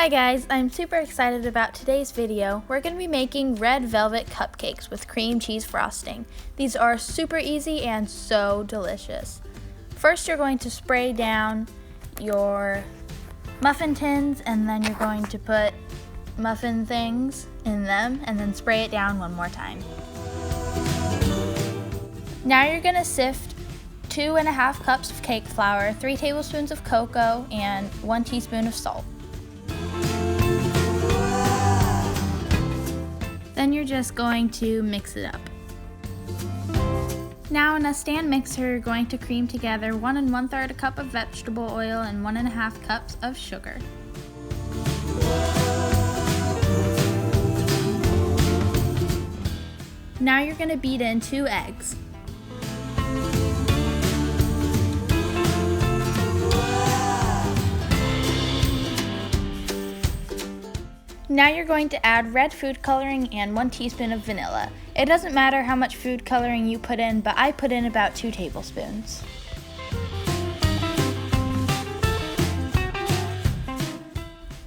Hi guys, I'm super excited about today's video. We're going to be making red velvet cupcakes with cream cheese frosting. These are super easy and so delicious. First you're going to spray down your muffin tins and then you're going to put muffin things in them and then spray it down one more time. Now you're going to sift 2.5 cups of cake flour, 3 tablespoons of cocoa, and 1 teaspoon of salt. Then you're just going to mix it up. Now in a stand mixer, you're going to cream together 1 1/3 cup of vegetable oil and 1.5 cups of sugar. Now you're going to beat in 2 eggs. Now you're going to add red food coloring and 1 teaspoon of vanilla. It doesn't matter how much food coloring you put in, but I put in about 2 tablespoons.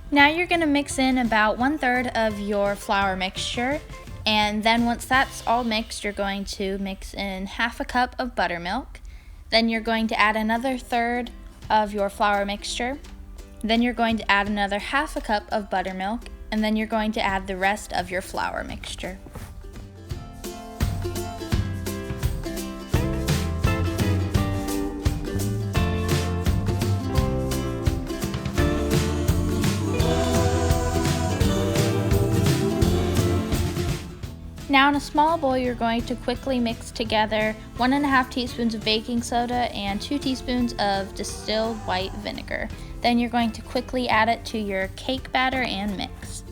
Now you're going to mix in about 1/3 of your flour mixture, and then once that's all mixed, you're going to mix in 1/2 cup of buttermilk. Then you're going to add another 1/3 of your flour mixture. Then you're going to add another 1/2 cup of buttermilk, and then you're going to add the rest of your flour mixture. Now in a small bowl, you're going to quickly mix together 1.5 teaspoons of baking soda and 2 teaspoons of distilled white vinegar. Then you're going to quickly add it to your cake batter and mix.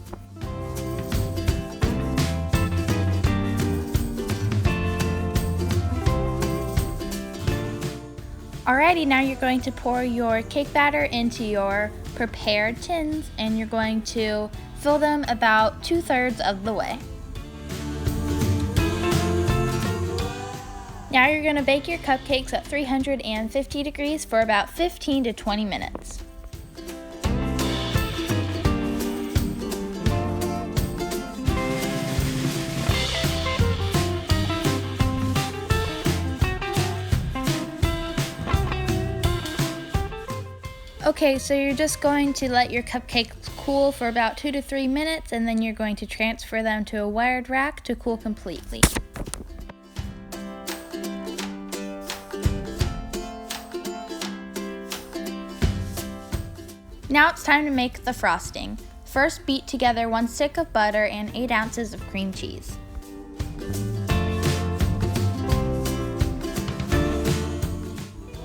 Alrighty, now you're going to pour your cake batter into your prepared tins and you're going to fill them about 2/3 of the way. Now you're going to bake your cupcakes at 350 degrees for about 15 to 20 minutes. Okay, so you're just going to let your cupcakes cool for about 2 to 3 minutes and then you're going to transfer them to a wired rack to cool completely. Now it's time to make the frosting. First, beat together 1 stick of butter and 8 ounces of cream cheese.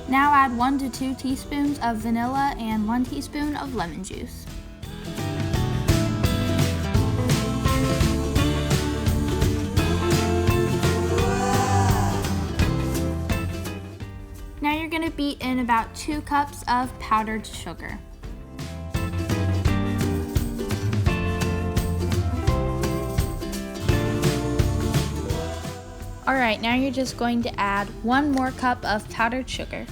Now add 1 to 2 teaspoons of vanilla and 1 teaspoon of lemon juice. Now you're going to beat in about 2 cups of powdered sugar. Alright, now you're just going to add 1 more cup of powdered sugar.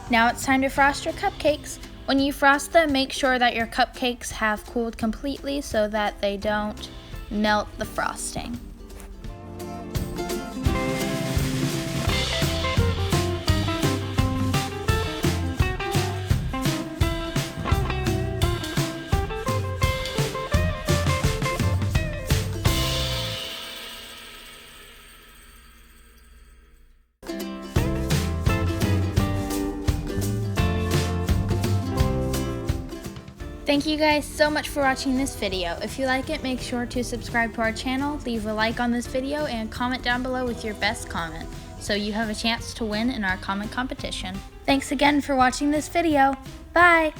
Now it's time to frost your cupcakes. When you frost them, make sure that your cupcakes have cooled completely so that they don't melt the frosting. Thank you guys so much for watching this video. If you like it, make sure to subscribe to our channel, leave a like on this video, and comment down below with your best comment, so you have a chance to win in our comment competition. Thanks again for watching this video. Bye!